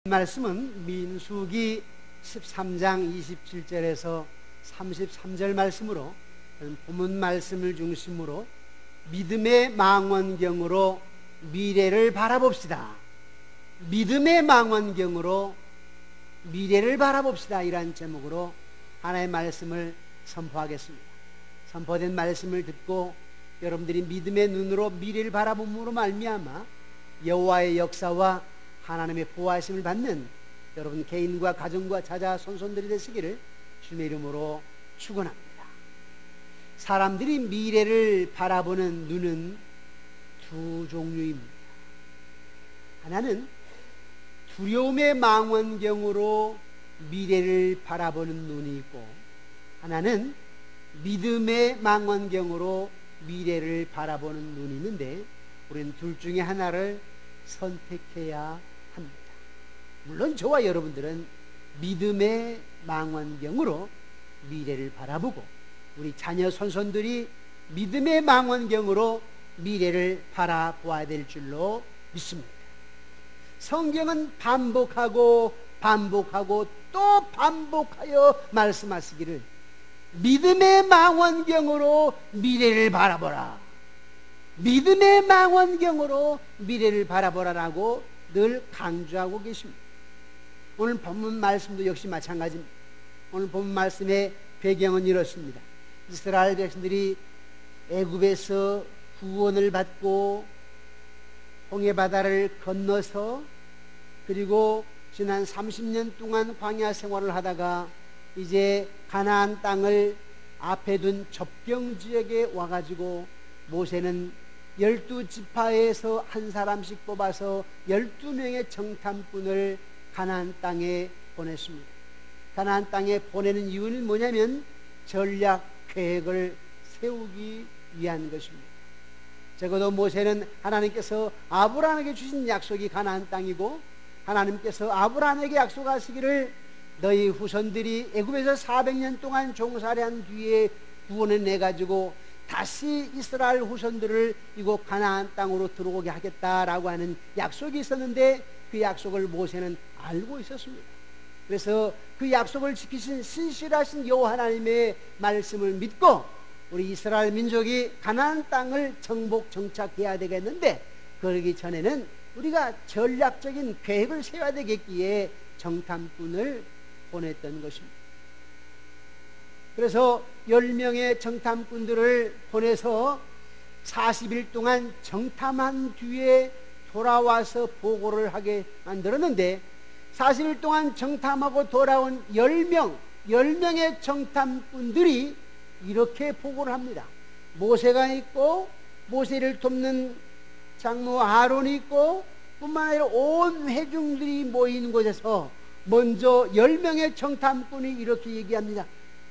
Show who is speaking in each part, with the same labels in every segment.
Speaker 1: 말씀은 민수기 13장 27절에서 33절 말씀으로 본문 말씀을 중심으로 믿음의 망원경으로 미래를 바라봅시다. 믿음의 망원경으로 미래를 바라봅시다. 이란 제목으로 하나의 말씀을 선포하겠습니다. 선포된 말씀을 듣고 여러분들이 믿음의 눈으로 미래를 바라봄으로 말미암아 여호와의 역사와 하나님의 보호하심을 받는 여러분 개인과 가정과 자자 손손들이 되시기를 주님의 이름으로 축원합니다. 사람들이 미래를 바라보는 눈은 두 종류입니다. 하나는 두려움의 망원경으로 미래를 바라보는 눈이 있고, 하나는 믿음의 망원경으로 미래를 바라보는 눈이 있는데, 우리는 둘 중에 하나를 선택해야 합니다. 물론 저와 여러분들은 믿음의 망원경으로 미래를 바라보고, 우리 자녀 손손들이 믿음의 망원경으로 미래를 바라보아야 될 줄로 믿습니다. 성경은 반복하고 반복하고 또 반복하여 말씀하시기를 믿음의 망원경으로 미래를 바라보라, 믿음의 망원경으로 미래를 바라보라라고 늘 강조하고 계십니다. 오늘 본문 말씀도 역시 마찬가지입니다. 오늘 본문 말씀의 배경은 이렇습니다. 이스라엘 백성들이 애굽에서 구원을 받고 홍해바다를 건너서 그리고 지난 30년 동안 광야 생활을 하다가 이제 가나안 땅을 앞에 둔 접경지역에 와가지고 모세는 12지파에서 한 사람씩 뽑아서 12명의 정탐꾼을 가나안 땅에 보냈습니다. 가나안 땅에 보내는 이유는 뭐냐면 전략 계획을 세우기 위한 것입니다. 적어도 모세는 하나님께서 아브라함에게 주신 약속이 가나안 땅이고, 하나님께서 아브라함에게 약속하시기를 너희 후손들이 애굽에서 400년 동안 종살이한 뒤에 구원을 내가지고 다시 이스라엘 후손들을 이곳 가나안 땅으로 들어오게 하겠다라고 하는 약속이 있었는데, 그 약속을 모세는 알고 있었습니다. 그래서 그 약속을 지키신 신실하신 여호와 하나님의 말씀을 믿고 우리 이스라엘 민족이 가나안 땅을 정복 정착해야 되겠는데, 그러기 전에는 우리가 전략적인 계획을 세워야 되겠기에 정탐꾼을 보냈던 것입니다. 그래서 10명의 정탐꾼들을 보내서 40일 동안 정탐한 뒤에 돌아와서 보고를 하게 만들었는데, 40일 동안 정탐하고 돌아온 10명의 정탐꾼들이 이렇게 보고를 합니다. 모세가 있고 모세를 돕는 장로 아론이 있고 뿐만 아니라 온 회중들이 모인 곳에서 먼저 10명의 정탐꾼이 이렇게 얘기합니다.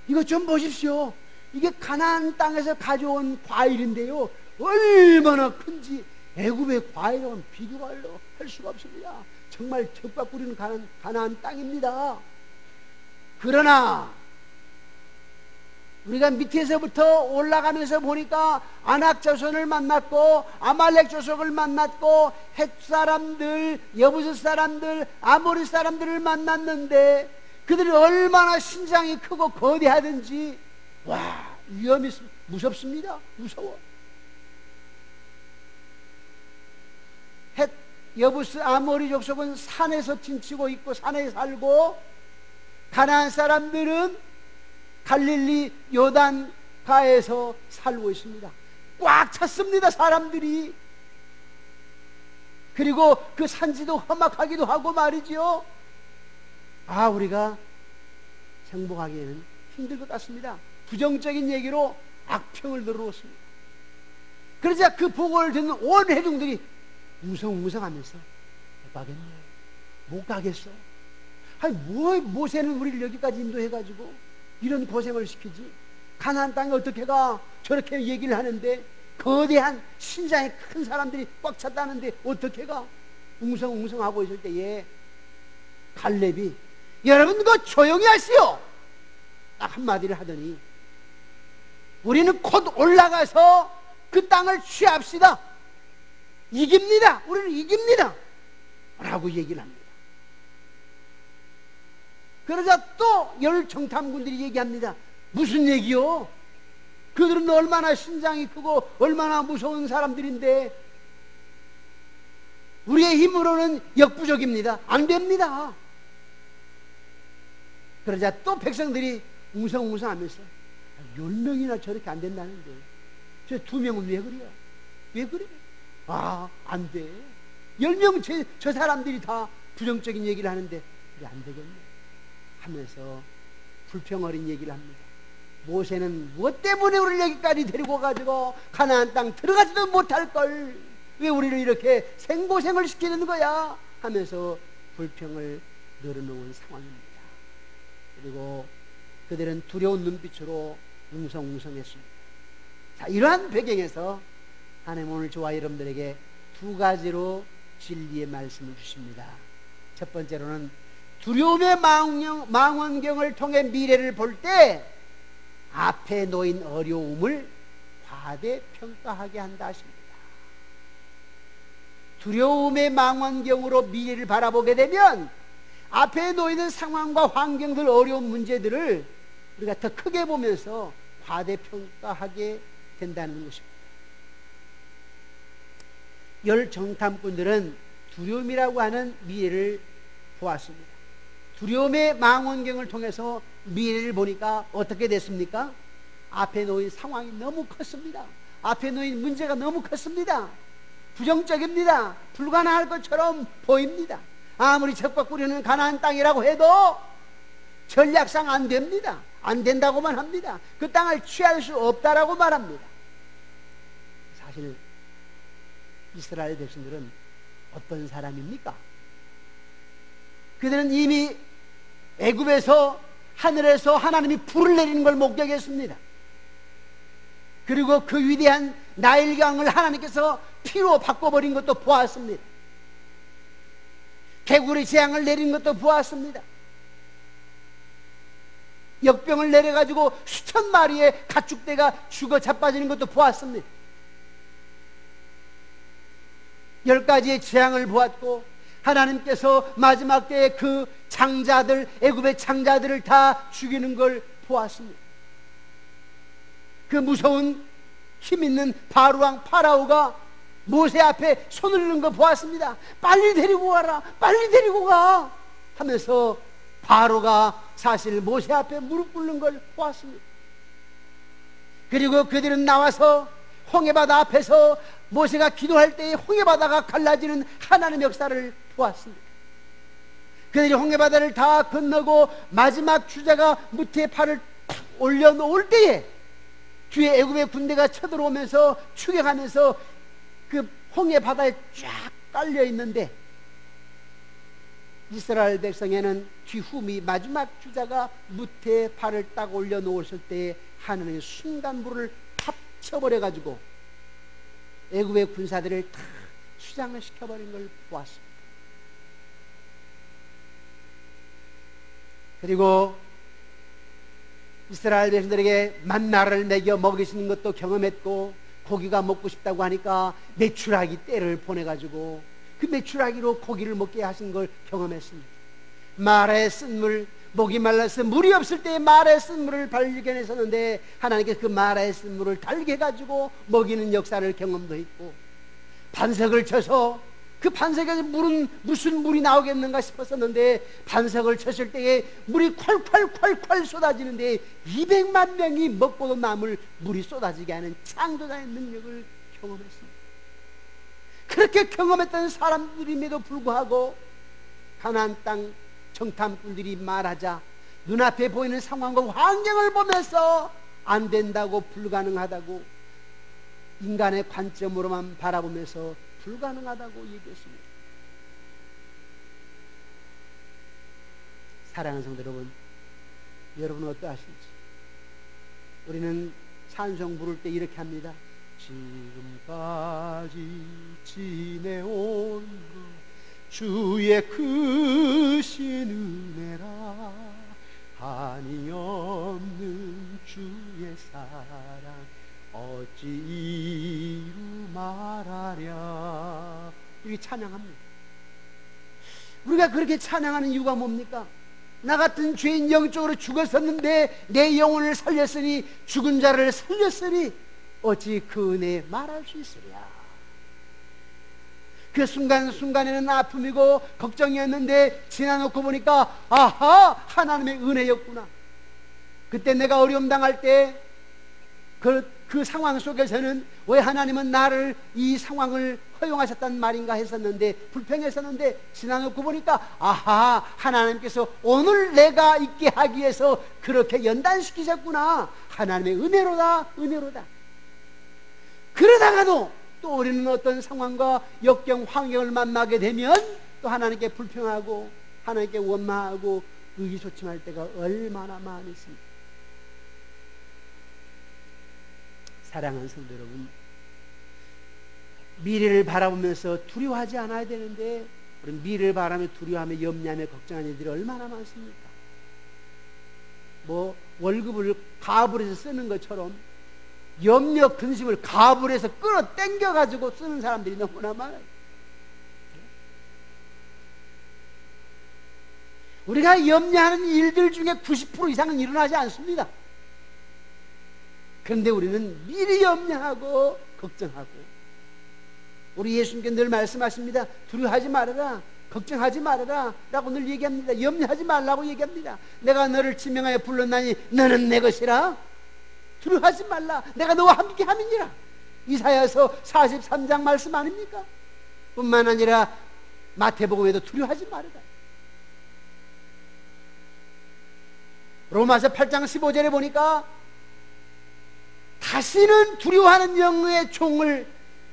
Speaker 1: 이것 좀 보십시오. 이게 가나안 땅에서 가져온 과일인데요, 얼마나 큰지 애굽의 과일하고는 비교가 할 수가 없습니다. 정말 젖과 꿀이는 가나안 땅입니다. 그러나 우리가 밑에서부터 올라가면서 보니까 아낙 자손을 만났고 아말렉 자손을 만났고 헷 사람들, 여부스 사람들, 아모리 사람들을 만났는데 그들이 얼마나 신장이 크고 거대하든지 와, 위험이 무섭습니다. 무서워. 헷, 여부스, 아모리 족속은 산에서 진치고 있고 산에 살고, 가나안 사람들은 갈릴리 요단가에서 살고 있습니다. 꽉 찼습니다, 사람들이. 그리고 그 산지도 험악하기도 하고 말이지요. 아, 우리가 정복하기에는 힘들 것 같습니다. 부정적인 얘기로 악평을 늘어놓습니다. 그러자 그 보고를 듣는 온 회중들이 웅성웅성하면서 못 가겠네, 못 가겠어. 아니, 모세는 우리를 여기까지 인도해가지고 이런 고생을 시키지, 가나안 땅에 어떻게 가? 저렇게 얘기를 하는데 거대한 신장이 큰 사람들이 꽉 찼다는데 어떻게 가? 웅성웅성하고 있을 때에 갈렙이 여러분 그거 조용히 하시오, 딱 한마디를 하더니 우리는 곧 올라가서 그 땅을 취합시다. 이깁니다. 우리는 이깁니다 라고 얘기를 합니다. 그러자 또 열 정탐꾼들이 얘기합니다. 무슨 얘기요? 그들은 얼마나 신장이 크고 얼마나 무서운 사람들인데 우리의 힘으로는 역부족입니다. 안 됩니다. 그러자 또 백성들이 웅성웅성하면서 10명이나 저렇게 안 된다는데 저 2명은 왜 그래요? 왜 그래? 아, 안 돼. 10명 저 사람들이 다 부정적인 얘기를 하는데 그래 안 되겠네 하면서 불평어린 얘기를 합니다. 모세는 무엇 때문에 우리를 여기까지 데리고 가지고 가나안 땅 들어가지도 못할 걸 왜 우리를 이렇게 생고생을 시키는 거야 하면서 불평을 늘어놓은 상황입니다. 그리고 그들은 두려운 눈빛으로 웅성웅성했습니다. 자, 이러한 배경에서 하나님 오늘 저와 여러분들에게 2가지로 진리의 말씀을 주십니다. 첫 번째로는 두려움의 망원경을 통해 미래를 볼 때 앞에 놓인 어려움을 과대평가하게 한다 하십니다. 두려움의 망원경으로 미래를 바라보게 되면 앞에 놓이는 상황과 환경들, 어려운 문제들을 우리가 더 크게 보면서 과대평가하게 된다는 것입니다. 열 정탐꾼들은 두려움이라고 하는 미래를 보았습니다. 두려움의 망원경을 통해서 미래를 보니까 어떻게 됐습니까? 앞에 놓인 상황이 너무 컸습니다. 앞에 놓인 문제가 너무 컸습니다. 부정적입니다. 불가능할 것처럼 보입니다. 아무리 척박 꾸리는 가나안 땅이라고 해도 전략상 안 됩니다. 안 된다고만 합니다. 그 땅을 취할 수 없다라고 말합니다. 사실 이스라엘 백성들은 어떤 사람입니까? 그들은 이미 애굽에서 하늘에서 하나님이 불을 내리는 걸 목격했습니다. 그리고 그 위대한 나일강을 하나님께서 피로 바꿔버린 것도 보았습니다. 개구리 재앙을 내린 것도 보았습니다. 역병을 내려가지고 수천 마리의 가축대가 죽어 자빠지는 것도 보았습니다. 10가지의 재앙을 보았고 하나님께서 마지막 때에 그 장자들, 애굽의 장자들을 다 죽이는 걸 보았습니다. 그 무서운 힘있는 바로왕 파라오가 모세 앞에 손을 넣는 거 보았습니다. 빨리 데리고 가라, 빨리 데리고 가 하면서 바로가 사실 모세 앞에 무릎 꿇는 걸 보았습니다. 그리고 그들은 나와서 홍해바다 앞에서 모세가 기도할 때에 홍해바다가 갈라지는 하나님의 역사를 보았습니다. 그들이 홍해바다를 다 건너고 마지막 주자가 무트에 팔을 탁 올려놓을 때에 뒤에 애굽의 군대가 쳐들어오면서 추격하면서 그 홍해바다에 쫙 깔려있는데 이스라엘 백성에는 뒤후미 마지막 주자가 무트에 팔을 딱 올려놓았을 때에 하나님의 순간불을 합쳐버려가지고 애굽의 군사들을 다 수장을 시켜버린 걸 보았습니다. 그리고 이스라엘 백성들에게 만나를 먹여 먹이시는 것도 경험했고 고기가 먹고 싶다고 하니까 메추라기 떼를 보내가지고 그 메추라기로 고기를 먹게 하신 걸 경험했습니다. 마라의 쓴물, 목이 말라서 물이 없을 때 마라의 쓴물을 발견했었는데 하나님께서 그 마라의 쓴물을 달게 해가지고 먹이는 역사를 경험도 했고 반석을 쳐서 그 반석에서 물은 무슨 물이 나오겠는가 싶었었는데 반석을 쳤을 때에 물이 콸콸콸콸 쏟아지는데 200만 명이 먹고도 남을 물이 쏟아지게 하는 창조자의 능력을 경험했습니다. 그렇게 경험했던 사람들임에도 불구하고 가나안 땅 정탐꾼들이 말하자 눈앞에 보이는 상황과 환경을 보면서 안 된다고, 불가능하다고, 인간의 관점으로만 바라보면서 불가능하다고 얘기했습니다. 사랑하는 성도 여러분, 여러분은 어떠하신지? 우리는 찬송 부를 때 이렇게 합니다. 지금까지 지내온 주의 크신 은혜라 한이 없는 주의 사랑 어찌 이루 말하랴. 이렇게 찬양합니다. 우리가 그렇게 찬양하는 이유가 뭡니까? 나 같은 죄인 영적으로 죽었었는데 내 영혼을 살렸으니 죽은 자를 살렸으니 어찌 그 은혜에 말할 수 있으랴. 그 순간순간에는 아픔이고 걱정이었는데 지나놓고 보니까 아하, 하나님의 은혜였구나. 그때 내가 어려움 당할 때 그 상황 속에서는 왜 하나님은 나를 이 상황을 허용하셨단 말인가 했었는데, 불평했었는데 지나놓고 보니까 아하, 하나님께서 오늘 내가 있게 하기 위해서 그렇게 연단시키셨구나. 하나님의 은혜로다, 은혜로다. 그러다가도 또 우리는 어떤 상황과 역경, 환경을 만나게 되면 또 하나님께 불평하고 하나님께 원망하고 의기소침할 때가 얼마나 많이 있습니다. 사랑하는 성도 여러분, 미래를 바라보면서 두려워하지 않아야 되는데 우리 미래를 바라며 두려워하며 염려하며 걱정하는 일들이 얼마나 많습니까? 뭐 월급을 가압을 해서 쓰는 것처럼 염려 근심을 가압을 해서 끌어 당겨가지고 쓰는 사람들이 너무나 많아요. 우리가 염려하는 일들 중에 90% 이상은 일어나지 않습니다. 그런데 우리는 미리 염려하고 걱정하고, 우리 예수님께 늘 말씀하십니다. 두려워하지 말아라, 걱정하지 말아라 라고 늘 얘기합니다. 염려하지 말라고 얘기합니다. 내가 너를 지명하여 불렀나니 너는 내 것이라. 두려워하지 말라, 내가 너와 함께 함이니라. 이사야서 43장 말씀 아닙니까? 뿐만 아니라 마태복음에도 두려워하지 말아라. 로마서 8장 15절에 보니까 다시는 두려워하는 영의 종을,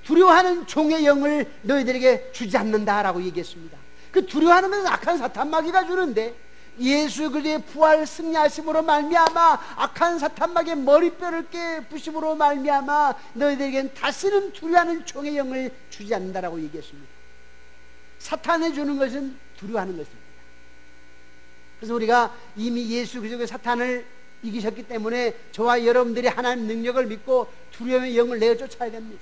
Speaker 1: 두려워하는 종의 영을 너희들에게 주지 않는다라고 얘기했습니다. 그 두려워하는 것은 악한 사탄 마귀가 주는데, 예수 그리스도의 부활 승리하심으로 말미암아 악한 사탄 마귀의 머리뼈를 깨부심으로 말미암아 너희들에게는 다시는 두려워하는 종의 영을 주지 않는다라고 얘기했습니다. 사탄이 주는 것은 두려워하는 것입니다. 그래서 우리가 이미 예수 그리스도의 사탄을 이기셨기 때문에 저와 여러분들이 하나님 능력을 믿고 두려움의 영을 내어 쫓아야 됩니다.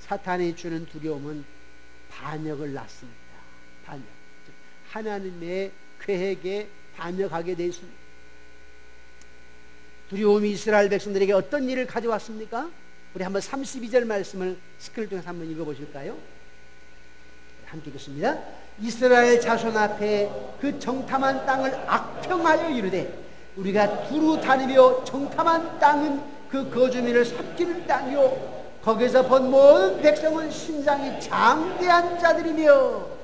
Speaker 1: 사탄이 주는 두려움은 반역을 낳습니다. 반역, 하나님의 계획에 반역하게 되어 있습니다. 두려움이 이스라엘 백성들에게 어떤 일을 가져왔습니까? 우리 한번 32절 말씀을 스크린 통해서 한번 읽어보실까요? 함께 읽겠습니다. 이스라엘 자손 앞에 그 정탐한 땅을 악평하여 이르되, 우리가 두루 다니며 정탐한 땅은 그 거주민을 삭기는 땅이요 거기서 본 모든 백성은 신장이 장대한 자들이며,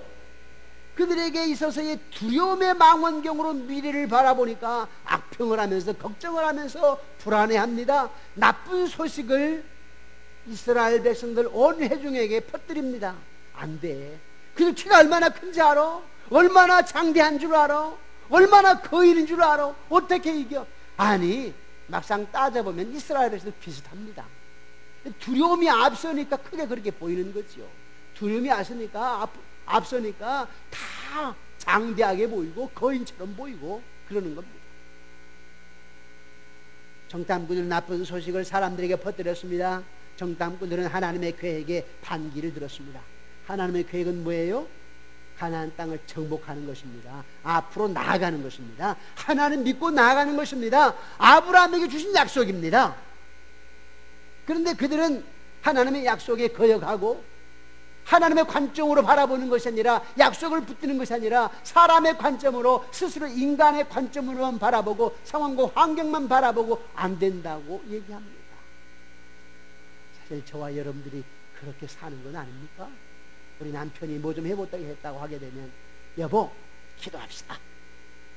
Speaker 1: 그들에게 있어서의 두려움의 망원경으로 미래를 바라보니까 악평을 하면서 걱정을 하면서 불안해합니다. 나쁜 소식을 이스라엘 백성들 온 회중에게 퍼뜨립니다. 안 돼. 그들 키가 얼마나 큰지 알아? 얼마나 장대한 줄 알아? 얼마나 거인인 줄 알아? 어떻게 이겨? 아니, 막상 따져보면 이스라엘 백성들 비슷합니다. 두려움이 앞서니까 크게 그렇게 보이는 거죠. 두려움이 앞서니까 다 장대하게 보이고 거인처럼 보이고 그러는 겁니다. 정탐꾼들은 나쁜 소식을 사람들에게 퍼뜨렸습니다. 정탐꾼들은 하나님의 계획에 반기를 들었습니다. 하나님의 계획은 뭐예요? 가나안 땅을 정복하는 것입니다. 앞으로 나아가는 것입니다. 하나님 믿고 나아가는 것입니다. 아브라함에게 주신 약속입니다. 그런데 그들은 하나님의 약속에 거역하고 하나님의 관점으로 바라보는 것이 아니라, 약속을 붙드는 것이 아니라 사람의 관점으로, 스스로 인간의 관점으로만 바라보고 상황과 환경만 바라보고 안 된다고 얘기합니다. 사실 저와 여러분들이 그렇게 사는 건 아닙니까? 우리 남편이 뭐 좀 해보다고 했다고 하게 되면, 여보 기도합시다.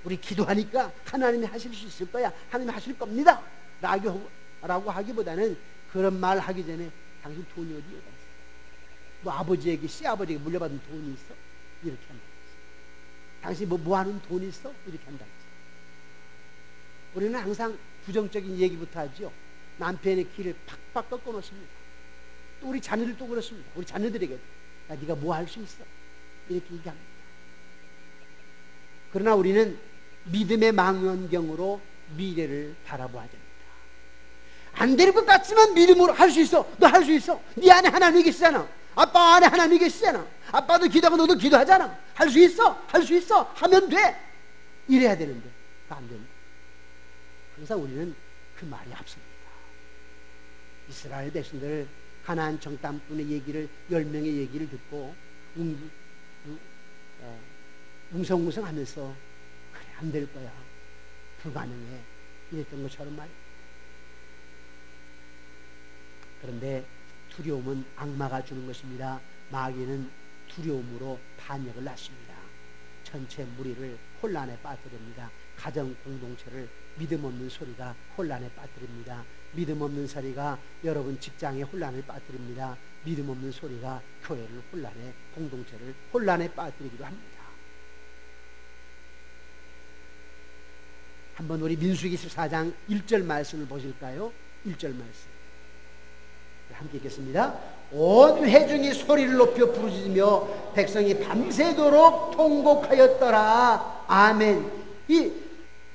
Speaker 1: 우리 기도하니까 하나님이 하실 수 있을 거야, 하나님이 하실 겁니다 라고 하기보다는, 그런 말 하기 전에 당신 돈이 어디에 있어? 뭐 아버지에게, 시아버지에게 물려받은 돈이 있어? 이렇게 한다. 당신 뭐 하는 돈이 있어? 이렇게 한다. 우리는 항상 부정적인 얘기부터 하죠. 남편의 길을 팍팍 꺾어 놓습니다. 또 우리 자녀들도 그렇습니다. 우리 자녀들에게, 야, 네가 뭐 할 수 있어? 이렇게 얘기합니다. 그러나 우리는 믿음의 망원경으로 미래를 바라봐야 됩니다. 안 될 것 같지만 믿음으로 할 수 있어. 너 할 수 있어. 네 안에 하나님이 계시잖아. 아빠 안에 하나님이 계시잖아. 아빠도 기도하고 너도 기도하잖아. 할 수 있어. 할 수 있어. 하면 돼. 이래야 되는데 안 됩니다. 항상 우리는 그 말이 앞섭니다. 이스라엘 백성들 가나안 정탐꾼의 얘기를 10명의 얘기를 듣고 웅성웅성하면서 그래 안 될 거야. 불가능해. 이랬던 것처럼 말이에요. 그런데 두려움은 악마가 주는 것입니다. 마귀는 두려움으로 반역을 낳습니다. 전체 무리를 혼란에 빠뜨립니다. 가정 공동체를 믿음 없는 소리가 혼란에 빠뜨립니다. 믿음 없는 소리가 여러분 직장에 혼란을 빠뜨립니다. 믿음 없는 소리가 교회를 혼란에, 공동체를 혼란에 빠뜨리기도 합니다. 한번 우리 민수기 14장 1절 말씀을 보실까요? 1절 말씀 함께 읽겠습니다. 온 회중이 소리를 높여 부르짖으며 백성이 밤새도록 통곡하였더라. 아멘.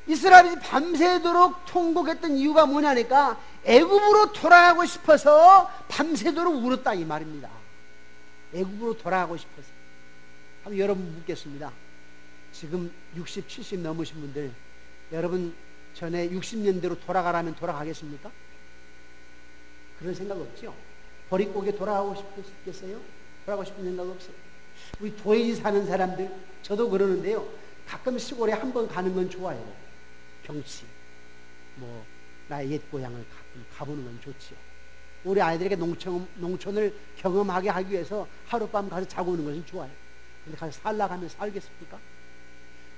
Speaker 1: 이스라엘이 밤새도록 통곡했던 이유가 뭐냐니까 애굽으로 돌아가고 싶어서 밤새도록 울었다 이 말입니다. 애굽으로 돌아가고 싶어서. 한번 여러분 묻겠습니다. 지금 60, 70 넘으신 분들 여러분 전에 60년대로 돌아가라면 돌아가겠습니까? 그런 생각 없죠? 보릿고개 돌아가고 싶겠어요? 돌아가고 싶은 생각 없어요? 우리 도에지 사는 사람들 저도 그러는데요. 가끔 시골에 한번 가는 건 좋아요. 경치 뭐 나의 옛 고향을 가끔 가보는 건 좋지요. 우리 아이들에게 농촌을 경험하게 하기 위해서 하룻밤 가서 자고 오는 것은 좋아요. 근데 가서 살라고 하면 살겠습니까?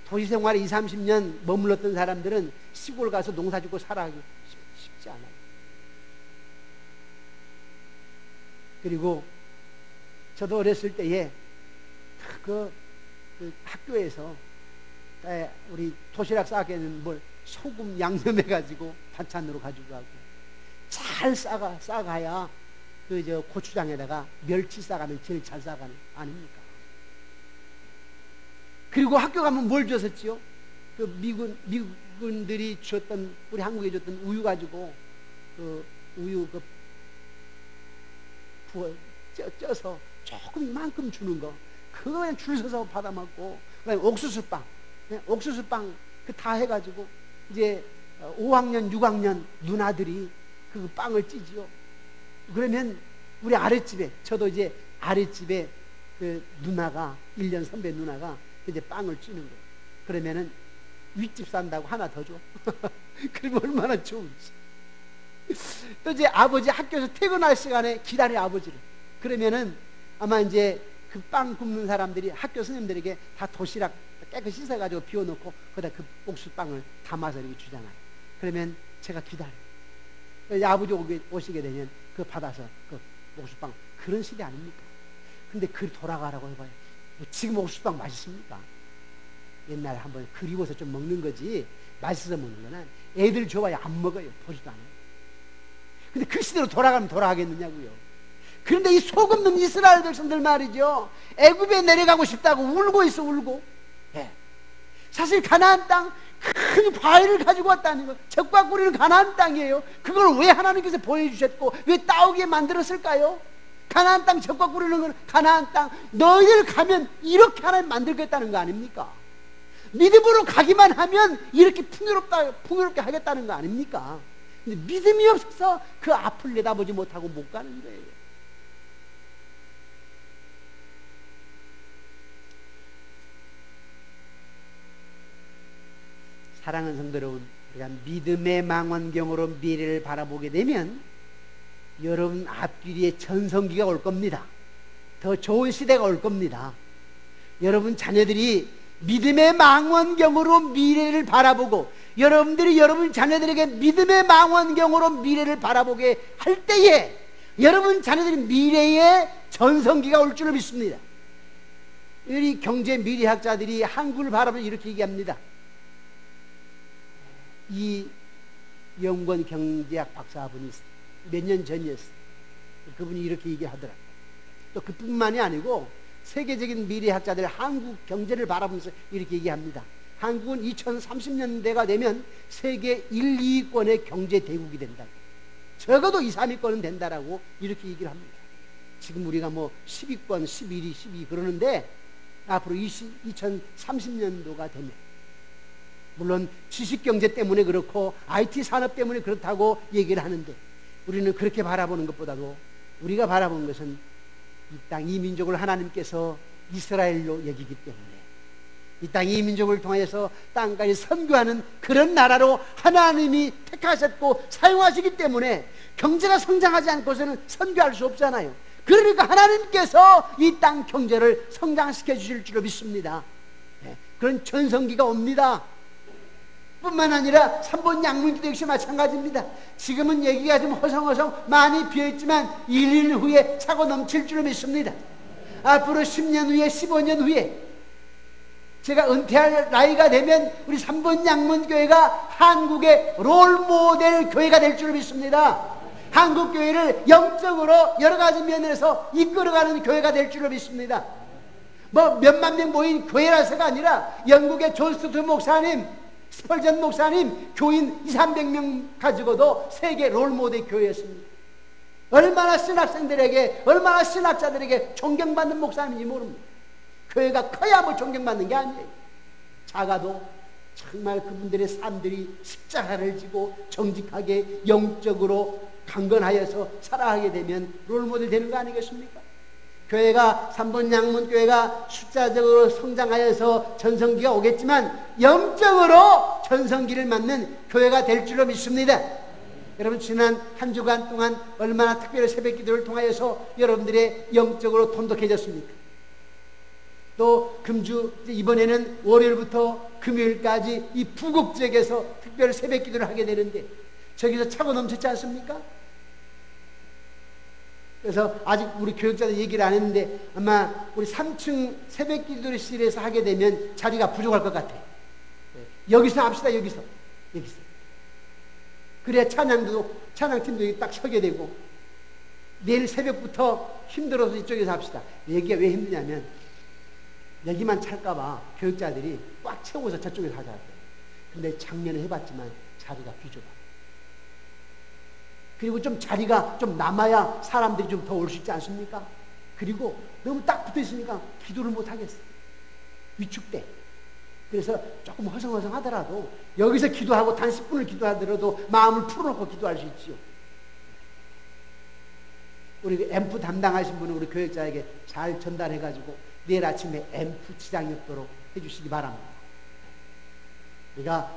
Speaker 1: 도시생활에 20, 30년 머물렀던 사람들은 시골 가서 농사 짓고 살아가기 쉽지 않아요. 그리고 저도 어렸을 때에 그 학교에서 우리 도시락 싸게는 뭘 소금 양념해가지고 반찬으로 가지고 가고 잘 싸가야 그 고추장에다가 멸치 싸가면 제일 잘 싸가는 아닙니까? 그리고 학교 가면 뭘 줬었지요? 그 미군들이 줬던 우리 한국에 줬던 우유 가지고 그 우유 쪄서 조금 이만큼 주는 거 그거 그냥 줄 서서 받아 먹고 그다음에 옥수수빵 그 다 해가지고 이제 5학년 6학년 누나들이 그 빵을 찌지요. 그러면 우리 아랫집에 저도 이제 아랫집에 그 누나가 1년 선배 누나가 이제 빵을 찌는 거예요. 그러면은 윗집 산다고 하나 더 줘. 그러면 얼마나 좋은지. 또 이제 아버지 학교에서 퇴근할 시간에 기다려 아버지를. 그러면은 아마 이제 그 빵 굽는 사람들이 학교 선생님들에게 다 도시락 깨끗이 씻어가지고 비워놓고 거기다 그 옥수빵을 담아서 이렇게 주잖아요. 그러면 제가 기다려. 아버지 오시게 되면 그 받아서 그 옥수빵 그런 시대 아닙니까? 근데 그 돌아가라고 해봐요. 뭐 지금 옥수빵 맛있습니까? 옛날에 한번 그리워서 좀 먹는 거지 맛있어서 먹는 거는 애들 줘봐야 안 먹어요. 보지도 않아요. 근데 그 시대로 돌아가면 돌아가겠느냐고요. 그런데 이 소금 넣는 이스라엘 백성들 말이죠. 애굽에 내려가고 싶다고 울고 있어 울고. 예. 사실 가나안 땅 큰 과일을 가지고 왔다는 거. 젖과 꿀이는 가나안 땅이에요. 그걸 왜 하나님께서 보여주셨고 왜 따오게 만들었을까요? 가나안 땅 젖과 꿀이는 건 가나안 땅 너희들 가면 이렇게 하나님 만들겠다는 거 아닙니까? 믿음으로 가기만 하면 이렇게 풍요롭게 하겠다는 거 아닙니까? 근데 믿음이 없어서 그 앞을 내다보지 못하고 못 가는 거예요. 사랑하는 성도 여러분, 우리가 믿음의 망원경으로 미래를 바라보게 되면 여러분 앞길에 전성기가 올 겁니다. 더 좋은 시대가 올 겁니다. 여러분 자녀들이 믿음의 망원경으로 미래를 바라보고 여러분들이 여러분 자녀들에게 믿음의 망원경으로 미래를 바라보게 할 때에 여러분 자녀들이 미래에 전성기가 올 줄을 믿습니다. 우리 경제 미래학자들이 한국을 바라보면 이렇게 얘기합니다. 이 연구원 경제학 박사분이 몇 년 전이었어요. 그분이 이렇게 얘기하더라고요. 또 그뿐만이 아니고 세계적인 미래학자들 한국 경제를 바라보면서 이렇게 얘기합니다. 한국은 2030년대가 되면 세계 1, 2위권의 경제 대국이 된다. 적어도 2, 3위권은 된다라고 이렇게 얘기를 합니다. 지금 우리가 뭐 10위권, 11위, 12위 그러는데 앞으로 2030년도가 되면 물론 지식경제 때문에 그렇고 IT 산업 때문에 그렇다고 얘기를 하는데 우리는 그렇게 바라보는 것보다도 우리가 바라보는 것은 이 땅 이 민족을 하나님께서 이스라엘로 여기기 때문에 이 땅 이 민족을 통해서 땅까지 선교하는 그런 나라로 하나님이 택하셨고 사용하시기 때문에 경제가 성장하지 않고서는 선교할 수 없잖아요. 그러니까 하나님께서 이 땅 경제를 성장시켜 주실 줄로 믿습니다. 그런 전성기가 옵니다. 뿐만 아니라 3번 양문기도 역시 마찬가지입니다. 지금은 얘기가 좀 허성허성 많이 비어있지만 1년 후에 차고 넘칠 줄로 믿습니다. 앞으로 10년 후에 15년 후에 제가 은퇴할 나이가 되면 우리 3번 양문교회가 한국의 롤모델 교회가 될 줄로 믿습니다. 한국 교회를 영적으로 여러 가지 면에서 이끌어가는 교회가 될 줄로 믿습니다. 뭐 몇만 명 모인 교회라서가 아니라 영국의 존 스튜트 목사님, 스펄전 목사님, 교인 200~300명 가지고도 세계 롤모델 교회였습니다. 얼마나 신학생들에게, 얼마나 신학자들에게 존경받는 목사님인지 모릅니다. 교회가 커야 뭐 존경받는 게 아니에요. 작아도 정말 그분들의 삶들이 십자가를 지고 정직하게 영적으로 강건하여서 살아가게 되면 롤모델 되는 거 아니겠습니까? 교회가 3번 양문교회가 숫자적으로 성장하여서 전성기가 오겠지만 영적으로 전성기를 맞는 교회가 될 줄로 믿습니다. 여러분 지난 한 주간 동안 얼마나 특별히 새벽기도를 통하여서 여러분들의 영적으로 돈독해졌습니까? 또 금주 이번에는 월요일부터 금요일까지 이 부국 지역에서 특별히 새벽기도를 하게 되는데 저기서 차고 넘쳤지 않습니까? 그래서 아직 우리 교육자들 얘기를 안 했는데 아마 우리 3층 새벽기도실에서 하게 되면 자리가 부족할 것 같아요. 여기서 합시다. 여기서 그래야 찬양팀도 딱 서게 되고 내일 새벽부터 힘들어서 이쪽에서 합시다. 얘기가 왜 힘드냐면 여기만 찰까봐 교육자들이 꽉 채워서 저쪽에서 하자. 근데 작년에 해봤지만 자리가 비좁아. 그리고 좀 자리가 좀 남아야 사람들이 좀 더 올 수 있지 않습니까? 그리고 너무 딱 붙어 있으니까 기도를 못 하겠어. 위축돼. 그래서 조금 허성허성 하더라도 여기서 기도하고 단 10분을 기도하더라도 마음을 풀어놓고 기도할 수 있지요. 우리 앰프 담당하신 분은 우리 교육자에게 잘 전달해가지고 내일 아침에 앰프 지장이 없도록 해주시기 바랍니다. 우리가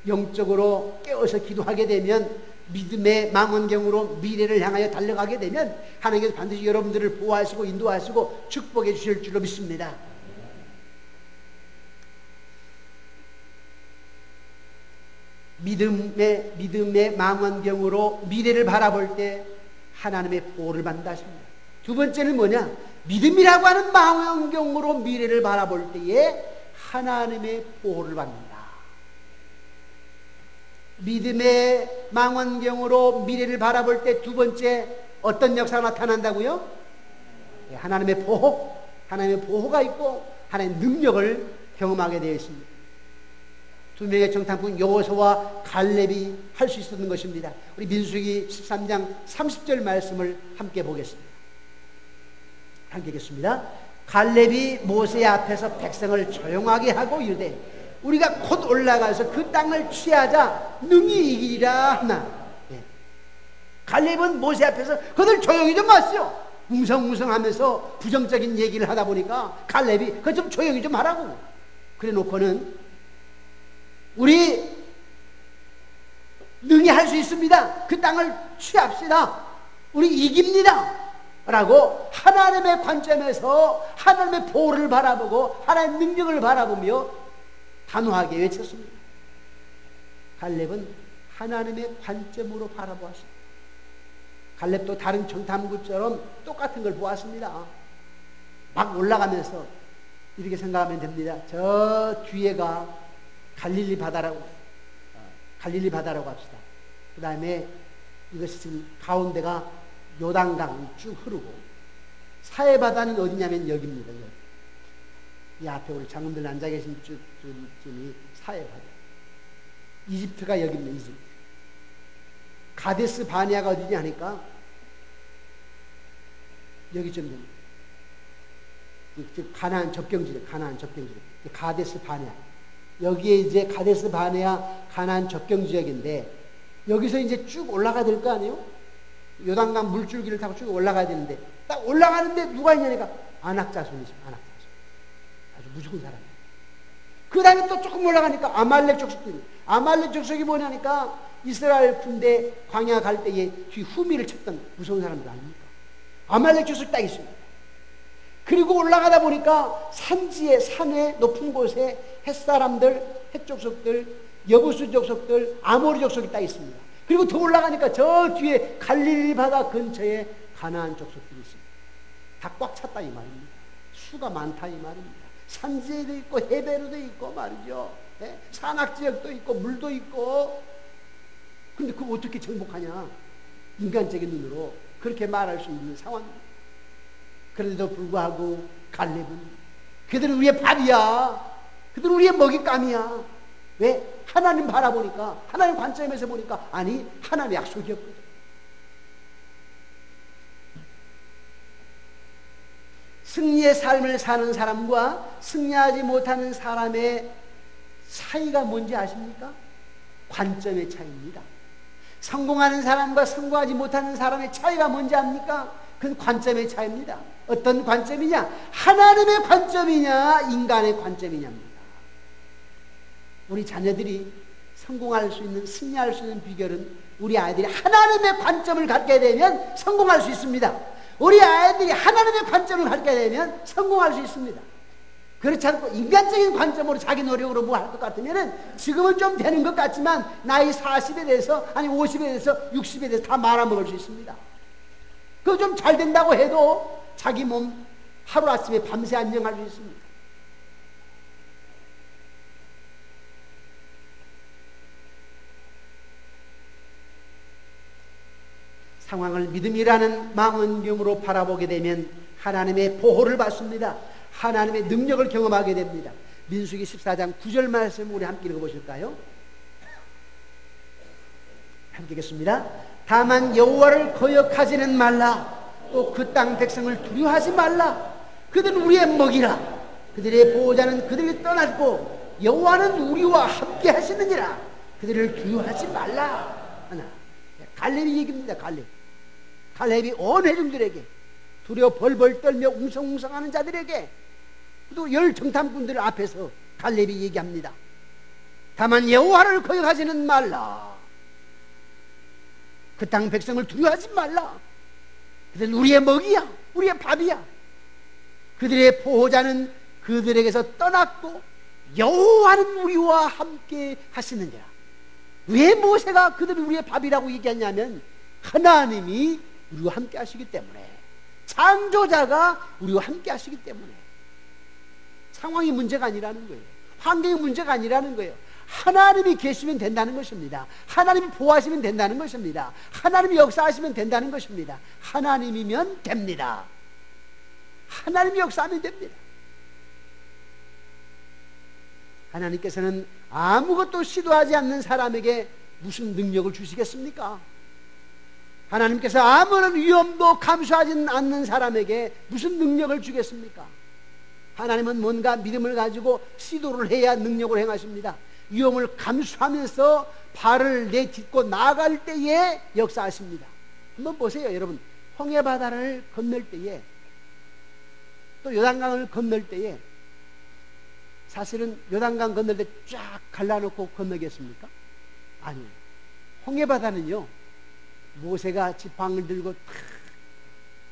Speaker 1: 영적으로 깨어서 기도하게 되면 믿음의 망원경으로 미래를 향하여 달려가게 되면 하나님께서 반드시 여러분들을 보호하시고 인도하시고 축복해 주실 줄로 믿습니다. 믿음의 망원경으로 미래를 바라볼 때 하나님의 보호를 받는다 하십니다. 두 번째는 뭐냐? 믿음이라고 하는 망원경으로 미래를 바라볼 때에 하나님의 보호를 받는다. 믿음의 망원경으로 미래를 바라볼 때 두 번째 어떤 역사가 나타난다고요? 하나님의 보호, 하나님의 보호가 있고 하나님의 능력을 경험하게 되어 있습니다. 두 명의 정탐꾼 여호수아와 갈렙이 할 수 있었던 것입니다. 우리 민수기 13장 30절 말씀을 함께 보겠습니다. 함께 읽겠습니다. 갈렙이 모세 앞에서 백성을 조용하게 하고 이르되 우리가 곧 올라가서 그 땅을 취하자 능히 이기리라 하나. 갈렙은 모세 앞에서 그들 조용히 좀 하시오. 웅성웅성하면서 부정적인 얘기를 하다 보니까 갈렙이 그거 좀 조용히 좀 하라고 그래 놓고는 우리 능히 할 수 있습니다. 그 땅을 취합시다. 우리 이깁니다 라고 하나님의 관점에서 하나님의 보호를 바라보고 하나님의 능력을 바라보며 단호하게 외쳤습니다. 갈렙은 하나님의 관점으로 바라보았습니다. 갈렙도 다른 정탐꾼처럼 똑같은 걸 보았습니다. 막 올라가면서 이렇게 생각하면 됩니다. 저 뒤에가 갈릴리 바다라고 합시다. 그 다음에 이것이 지금 가운데가 요단강이 쭉 흐르고 사해바다는 어디냐면 여기입니다. 여기. 이 앞에 우리 장군들 앉아 계신 쪽이 사해바다. 이집트가 여기입니다. 이집트. 가데스 바네아가 어디냐 하니까 여기쯤 됩니다. 가나안 접경지대, 가데스 바네아. 여기에 이제 가데스 바네아 가나안 접경지역인데, 여기서 이제 쭉 올라가야 될 거 아니에요? 요단강 물줄기를 타고 쭉 올라가야 되는데, 딱 올라가는데 누가 있냐니까 아낙 자손이죠. 아주 무조건 사람이에요. 그 다음에 또 조금 올라가니까 아말렉 족속들이. 아말렉 족속이 뭐냐니까 이스라엘 군대 광야 갈 때에 뒤 후미를 쳤던 무서운 사람들 아닙니까? 아말렉 족속 딱 있습니다. 그리고 올라가다 보니까 산지에, 산에, 높은 곳에 햇사람들, 햇족속들, 여부수 족속들, 아모리 족속이 딱 있습니다. 그리고 더 올라가니까 저 뒤에 갈릴리 바다 근처에 가나안 족속들이 있습니다. 다 꽉 찼다 이 말입니다. 수가 많다 이 말입니다. 산지에도 있고 해변에도 있고 말이죠. 네? 산악지역도 있고 물도 있고. 근데 그거 어떻게 정복하냐? 인간적인 눈으로 그렇게 말할 수 있는 상황입니다. 그런데도 불구하고 갈렙은 그들은 우리의 밥이야. 그들은 우리의 먹잇감이야. 왜? 하나님 바라보니까, 하나님 관점에서 보니까 아니 하나님의 약속이었거든. 승리의 삶을 사는 사람과 승리하지 못하는 사람의 차이가 뭔지 아십니까? 관점의 차이입니다. 성공하는 사람과 성공하지 못하는 사람의 차이가 뭔지 압니까? 그건 관점의 차이입니다. 어떤 관점이냐? 하나님의 관점이냐, 인간의 관점이냐입니다. 우리 자녀들이 성공할 수 있는, 승리할 수 있는 비결은 우리 아이들이 하나님의 관점을 갖게 되면 성공할 수 있습니다. 우리 아이들이 하나님의 관점을 갖게 되면 성공할 수 있습니다. 그렇지 않고 인간적인 관점으로 자기 노력으로 뭐 할 것 같으면은 지금은 좀 되는 것 같지만 나이 40에 대해서, 아니 50에 대해서, 60에 대해서 다 말아먹을 수 있습니다. 그거 좀 잘 된다고 해도 자기 몸 하루아침에 밤새 안녕할 수 있습니다. 상황을 믿음이라는 망원경으로 바라보게 되면 하나님의 보호를 받습니다. 하나님의 능력을 경험하게 됩니다. 민수기 14장 9절 말씀 우리 함께 읽어보실까요? 함께 읽겠습니다. 다만 여호와를 거역하지는 말라. 또 그 땅 백성을 두려워하지 말라. 그들은 우리의 먹이라. 그들의 보호자는 그들을 떠났고 여호와는 우리와 함께 하시느니라. 그들을 두려워하지 말라. 하나. 갈렙이 얘기입니다. 갈렙이 온 회중들에게, 두려워 벌벌 떨며 웅성웅성하는 자들에게, 또 열 정탐꾼들 앞에서 갈렙이 얘기합니다. 다만 여호와를 거역하지는 말라. 그 땅 백성을 두려워하지 말라. 그들은 우리의 먹이야, 우리의 밥이야. 그들의 보호자는 그들에게서 떠났고 여호와는 우리와 함께 하시느니라. 왜 모세가 그들이 우리의 밥이라고 얘기했냐면 하나님이 우리와 함께 하시기 때문에, 창조자가 우리와 함께 하시기 때문에. 상황이 문제가 아니라는 거예요. 환경이 문제가 아니라는 거예요. 하나님이 계시면 된다는 것입니다. 하나님이 보호하시면 된다는 것입니다. 하나님이 역사하시면 된다는 것입니다. 하나님이면 됩니다. 하나님이 역사하면 됩니다. 하나님께서는 아무것도 시도하지 않는 사람에게 무슨 능력을 주시겠습니까? 하나님께서 아무런 위험도 감수하지 않는 사람에게 무슨 능력을 주겠습니까? 하나님은 뭔가 믿음을 가지고 시도를 해야 능력을 행하십니다. 위험을 감수하면서 발을 내딛고 나아갈 때에 역사하십니다. 한번 보세요, 여러분. 홍해바다를 건널 때에, 또 요단강을 건널 때에, 사실은 요단강 건널 때 쫙 갈라놓고 건너겠습니까? 아니에요. 홍해바다는요, 모세가 지팡이를 들고 탁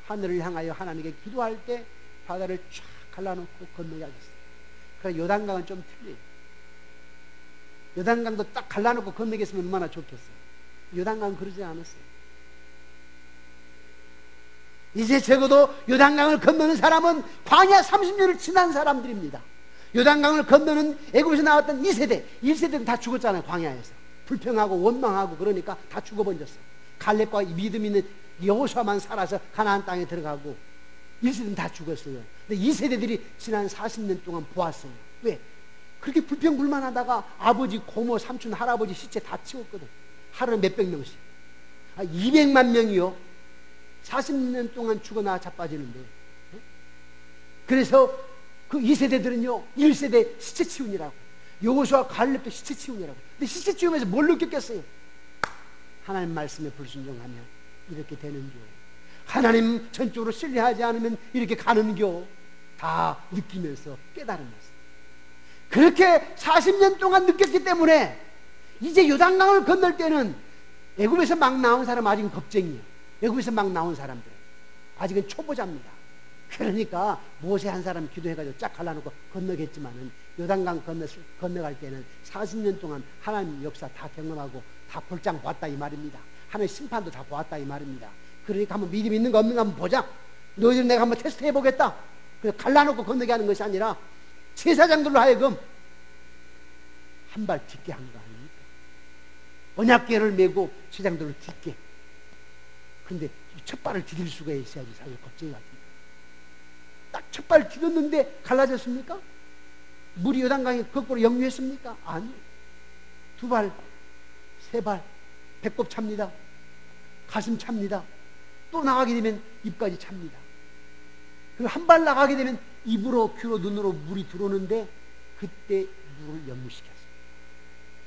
Speaker 1: 하늘을 향하여 하나님께 기도할 때 바다를 쫙 갈라놓고 건너야겠어요. 그러나 요단강은 좀 틀려요. 요단강도 딱 갈라놓고 건너겠으면 얼마나 좋겠어요. 요단강은 그러지 않았어요. 이제 적어도 요단강을 건너는 사람은 광야 30년을 지난 사람들입니다. 요단강을 건너는 애굽에서 나왔던 2세대, 1세대는 다 죽었잖아요. 광야에서 불평하고 원망하고 그러니까 다 죽어버렸어요. 갈렙과 믿음 있는 여호수아만 살아서 가나안 땅에 들어가고 1세대는 다 죽었어요. 근데 2세대들이 지난 40년 동안 보았어요. 왜? 그렇게 불평불만하다가 아버지, 고모, 삼촌, 할아버지 시체 다 치웠거든. 하루에 몇백 명씩. 200만 명이요. 40년 동안 죽어나 자빠지는데, 그래서 그 2세대들은요 1세대 시체치운이라고, 여호수아 갈렙도 시체치운이라고. 근데 시체치운에서 뭘 느꼈겠어요? 하나님 말씀에 불순종하면 이렇게 되는겨, 하나님 전적으로 신뢰하지 않으면 이렇게 가는겨, 다 느끼면서 깨달은 말씀. 그렇게 40년 동안 느꼈기 때문에 이제 요단강을 건널 때는, 애굽에서 막 나온 사람 아직은 겁쟁이에요. 애굽에서 막 나온 사람들은 아직은 초보자입니다. 그러니까 모세 한 사람 기도해가지고 쫙 갈라놓고 건너겠지만은, 요단강 건너갈 때는 40년 동안 하나님 역사 다 경험하고 다 볼장 봤다 이 말입니다. 하나님 심판도 다 보았다 이 말입니다. 그러니까 한번 믿음 있는 거 없는 거 한번 보자. 너희들 내가 한번 테스트 해보겠다. 그래서 갈라놓고 건너게 하는 것이 아니라 제사장들로 하여금 한 발 딛게 한 거 아닙니까? 언약궤를 메고 제사장들을 딛게. 그런데 첫 발을 디딜 수가 있어야지. 사실 겁쟁이 같은 딱 첫 발을 디뎠는데 갈라졌습니까? 물이 요단강에 거꾸로 역류했습니까? 아니. 두 발, 세 발, 배꼽 찹니다. 가슴 찹니다. 또 나가게 되면 입까지 찹니다. 그리고 한 발 나가게 되면 입으로, 귀로, 눈으로 물이 들어오는데, 그때 물을 역류시켰어요.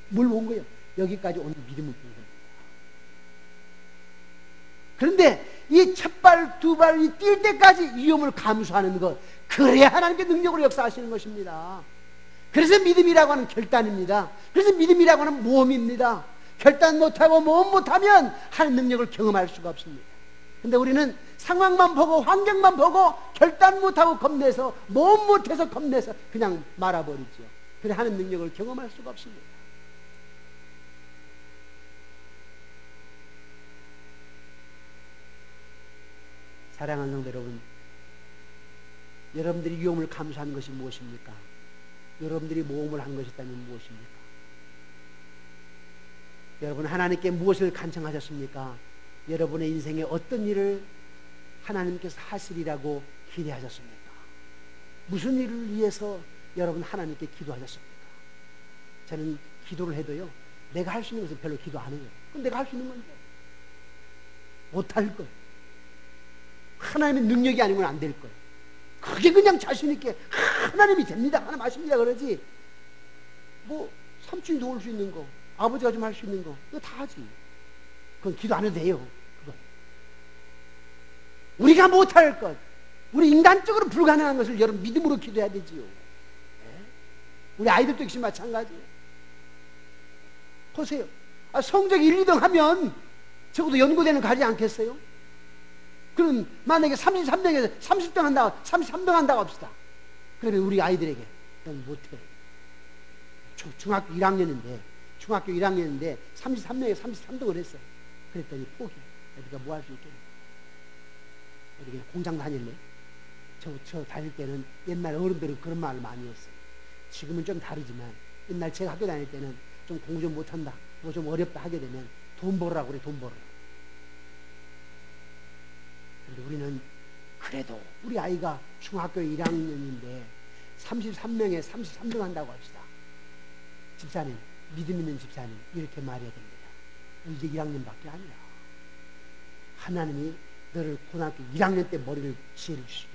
Speaker 1: 뭘 본 거예요? 여기까지 온 믿음을 본 겁니다. 그런데 이 첫 발, 두 발이 뛸 때까지 위험을 감수하는 것, 그래야 하나님께 능력으로 역사하시는 것입니다. 그래서 믿음이라고 하는 결단입니다. 그래서 믿음이라고 하는 모험입니다. 결단 못하고 모험 못하면 하나님 능력을 경험할 수가 없습니다. 근데 우리는 상황만 보고 환경만 보고 결단 못하고 겁내서, 모험 못해서 겁내서 그냥 말아버리죠. 그래 하나님 능력을 경험할 수가 없습니다. 사랑하는 성도 여러분, 여러분들이 위험을 감수한 것이 무엇입니까? 여러분들이 모험을 한 것이 있다면 무엇입니까? 여러분 하나님께 무엇을 간청하셨습니까? 여러분의 인생에 어떤 일을 하나님께서 하시리라고 기대하셨습니까? 무슨 일을 위해서 여러분 하나님께 기도하셨습니까? 저는 기도를 해도요, 내가 할 수 있는 것은 별로 기도 안 해요. 그럼 내가 할 수 있는 건데 못할 거예요. 하나님의 능력이 아니면 안 될 거예요. 그게 그냥 자신있게 하나님이 됩니다, 하나님 하십니다 그러지, 뭐 삼촌이 도울 수 있는 거, 아버지가 좀 할 수 있는 거, 그거 다 하지. 그건 기도 안 해도 돼요. 그건 우리가 못할 것, 우리 인간적으로 불가능한 것을 여러분 믿음으로 기도해야 되지요. 우리 아이들도 역시 마찬가지예요. 보세요. 성적 1, 2등 하면 적어도 연고대는 가지 않겠어요? 그럼 만약에 33명에서 30등 한다고, 33등 한다고 합시다. 그러면 우리 아이들에게 넌 못해. 중학교 1학년인데 33명에 33등을 했어. 그랬더니 포기. 우리가 뭐 할 수 있겠냐. 우리 공장 다닐래? 저 다닐 때는 옛날 어른들은 그런 말을 많이 했어요. 지금은 좀 다르지만 옛날 제가 학교 다닐 때는 좀 공부 좀 못한다, 뭐 좀 어렵다 하게 되면 돈 벌으라고 그래. 돈 벌으라고. 근데 우리는 그래도 우리 아이가 중학교 1학년인데 33명에 33등 한다고 합시다. 집사님, 믿음 있는 집사님, 이렇게 말해야 됩니다. 이제 1학년밖에 아니야. 하나님이 너를 고등학교 1학년 때 머리를 지혜를 주시고,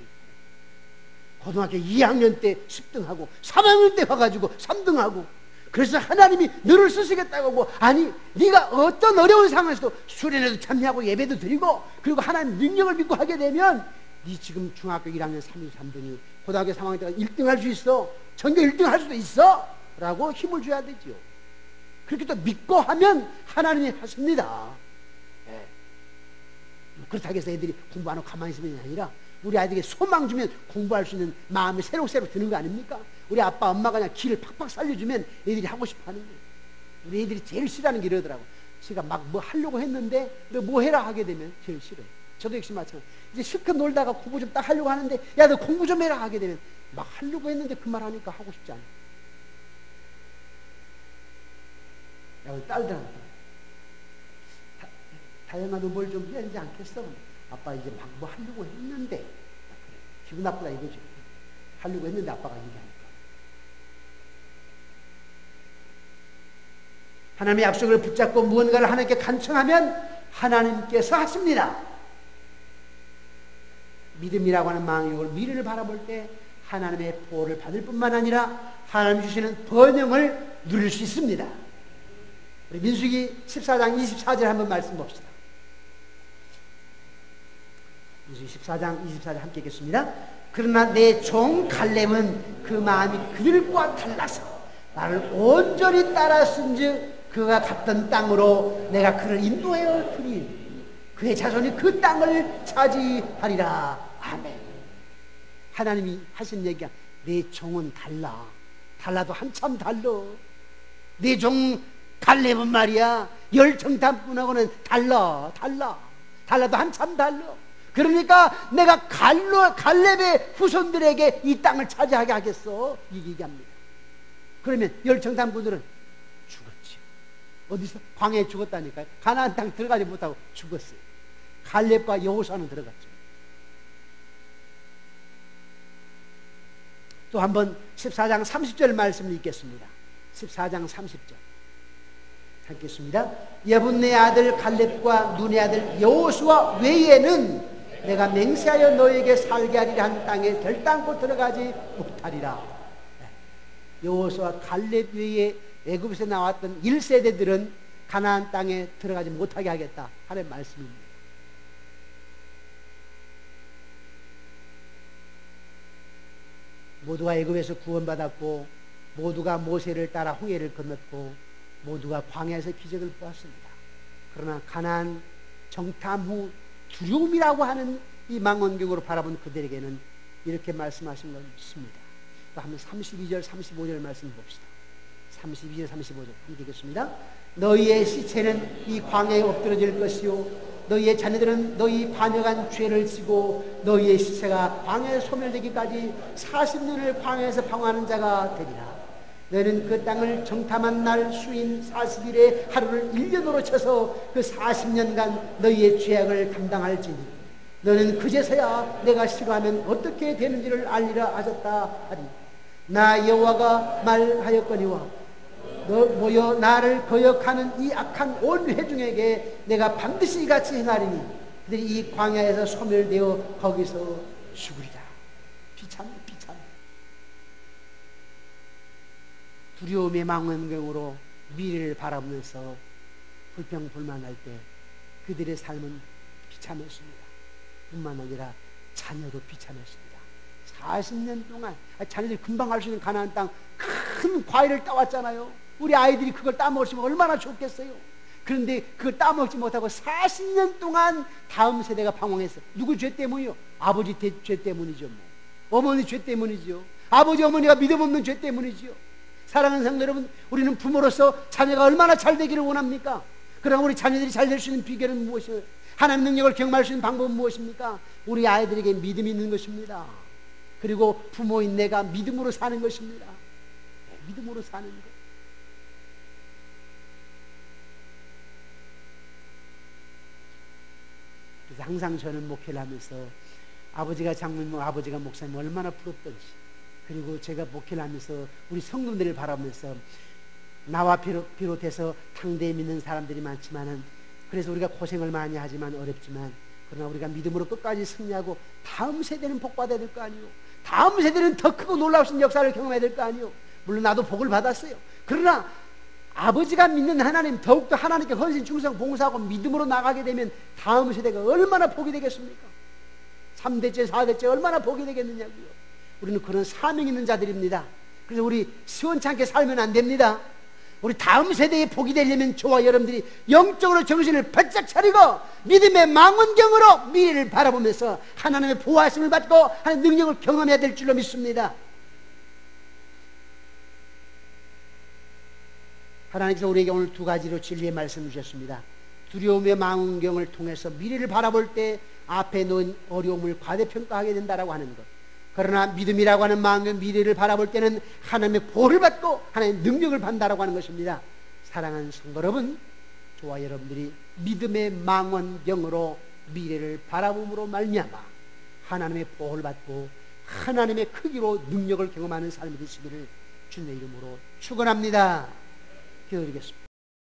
Speaker 1: 고등학교 2학년 때 10등하고 3학년 때 와가지고 3등하고, 그래서 하나님이 너를 쓰시겠다고 하고, 아니 네가 어떤 어려운 상황에서도 수련회도 참여하고 예배도 드리고, 그리고 하나님 능력을 믿고 하게 되면 네 지금 중학교 1학년 33등이 고등학교 3학년 때 1등 할 수 있어, 전교 1등 할 수도 있어 라고 힘을 줘야 되지요. 그렇게 또 믿고 하면 하나님이 하십니다. 네. 그렇다고 해서 애들이 공부 안 하고 가만히 있으면 아니라 우리 아이들에게 소망 주면 공부할 수 있는 마음이 새록새록 드는 거 아닙니까? 우리 아빠 엄마가 그냥 길을 팍팍 살려주면 애들이 하고 싶어 하는 거예요. 우리 애들이 제일 싫어하는 게 이러더라고. 제가 막 뭐 하려고 했는데 너 뭐 해라 하게 되면 제일 싫어요. 저도 역시 마찬가지. 이제 실컷 놀다가 공부 좀 딱 하려고 하는데 야 너 공부 좀 해라 하게 되면 막 하려고 했는데 그 말 하니까 하고 싶지 않아. 야 우리 딸들한테 다영아 너 뭘 좀 해야 되지 않겠어? 아빠 이제 막 뭐 하려고 했는데. 그래. 기분 나쁘다 이거지. 하려고 했는데 아빠가 얘기하니까. 하나님의 약속을 붙잡고 무언가를 하나님께 간청하면 하나님께서 하십니다. 믿음이라고 하는 망령을 미래를 바라볼 때 하나님의 보호를 받을 뿐만 아니라 하나님 주시는 번영을 누릴 수 있습니다. 우리 민수기 14장 24절 한번 말씀 봅시다. 민수기 14장 24절 함께 읽겠습니다. 그러나 내 종 갈렙은 그 마음이 그들과 달라서 나를 온전히 따랐은즉 그가 갔던 땅으로 내가 그를 인도하여 주리. 그의 자손이 그 땅을 차지하리라. 아멘. 하나님이 하신 얘기야. 내 종은 달라도 한참 달라. 내 종 갈렙은 말이야 열정탐꾼하고는 달라도 한참 달라. 그러니까 내가 갈렙의 후손들에게 이 땅을 차지하게 하겠어. 이 얘기합니다. 그러면 열정탐꾼들은 죽었지. 어디서? 광야에 죽었다니까요. 가나안 땅 들어가지 못하고 죽었어요. 갈렙과 여호수아는 들어갔죠. 또 한번 14장 30절 말씀을 읽겠습니다. 14장 30절 읽겠습니다. 예분네 아들 갈렙과 눈의 아들 여호수아 외에는 내가 맹세하여 너에게 살게 하리라 한 땅에 결단코 들어가지 못하리라. 여호수아 갈렙 외에 애굽에서 나왔던 1세대들은 가나안 땅에 들어가지 못하게 하겠다 하는 말씀입니다. 모두가 애굽에서 구원받았고 모두가 모세를 따라 홍해를 건넜고 모두가 광야에서 기적을 보았습니다. 그러나 가나안 정탐 후 두려움이라고 하는 이 망원경으로 바라본 그들에게는 이렇게 말씀하신 걸 믿습니다. 또 한번 32절 35절 말씀 봅시다. 32절 35절 함께 읽겠습니다. 너희의 시체는 이 광야에 엎드러질 것이요 너희의 자녀들은 너희 반역한 죄를 지고 너희의 시체가 광야에 소멸되기까지 40년을 광야에서 방황하는 자가 되리라. 너희는 그 땅을 정탐한 날 수인 40일의 하루를 1년으로 쳐서 그 40년간 너희의 죄악을 감당할지니 너는 그제서야 내가 싫어하면 어떻게 되는지를 알리라 하셨다 하리. 나 여호와가 말하였거니와 너 모여 나를 거역하는 이 악한 온 회중에게 내가 반드시 이같이 행하리니 그들이 이 광야에서 소멸되어 거기서 죽으리라. 비참해. 두려움의 망원경으로 미래를 바라보면서 불평불만할 때 그들의 삶은 비참했습니다. 뿐만 아니라 자녀도 비참했습니다. 40년 동안 자녀들이 금방 갈 수 있는 가나안 땅 큰 과일을 따왔잖아요. 우리 아이들이 그걸 따먹으시면 얼마나 좋겠어요. 그런데 그걸 따먹지 못하고 40년 동안 다음 세대가 방황했어요. 누구 죄 때문이요? 아버지 죄 때문이죠. 어머니 죄 때문이죠. 아버지 어머니가 믿음 없는 죄 때문이죠. 사랑하는 성도 여러분, 우리는 부모로서 자녀가 얼마나 잘 되기를 원합니까? 그러나 우리 자녀들이 잘 될 수 있는 비결은 무엇이에요? 하나님 능력을 경험할 수 있는 방법은 무엇입니까? 우리 아이들에게 믿음이 있는 것입니다. 그리고 부모인 내가 믿음으로 사는 것입니다. 믿음으로 사는 것. 그래서 항상 저는 목회를 하면서 아버지가 장로님, 아버지가 목사님 얼마나 부럽던지, 그리고 제가 목회를 하면서 우리 성도들을 바라보면서 나와 비롯해서 당대에 믿는 사람들이 많지만은 그래서 우리가 고생을 많이 하지만 어렵지만 그러나 우리가 믿음으로 끝까지 승리하고 다음 세대는 복받아야 될 거 아니에요. 다음 세대는 더 크고 놀라우신 역사를 경험해야 될 거 아니에요. 물론 나도 복을 받았어요. 그러나 아버지가 믿는 하나님, 더욱더 하나님께 헌신, 충성, 봉사하고 믿음으로 나가게 되면 다음 세대가 얼마나 복이 되겠습니까? 3대째 4대째 얼마나 복이 되겠느냐고요. 우리는 그런 사명 있는 자들입니다. 그래서 우리 시원찮게 살면 안 됩니다. 우리 다음 세대의 복이 되려면 저와 여러분들이 영적으로 정신을 바짝 차리고 믿음의 망원경으로 미래를 바라보면서 하나님의 보호하심을 받고 하나님의 능력을 경험해야 될 줄로 믿습니다. 하나님께서 우리에게 오늘 두 가지로 진리의 말씀을 주셨습니다. 두려움의 망원경을 통해서 미래를 바라볼 때 앞에 놓인 어려움을 과대평가하게 된다라고 하는 것. 그러나 믿음이라고 하는 망원경, 미래를 바라볼 때는 하나님의 보호를 받고 하나님의 능력을 받는다라고 하는 것입니다. 사랑하는 성도 여러분, 저와 여러분들이 믿음의 망원경으로 미래를 바라봄으로 말미암아 하나님의 보호를 받고 하나님의 크기로 능력을 경험하는 삶이 되시기를 주님의 이름으로 축원합니다. 기도드리겠습니다.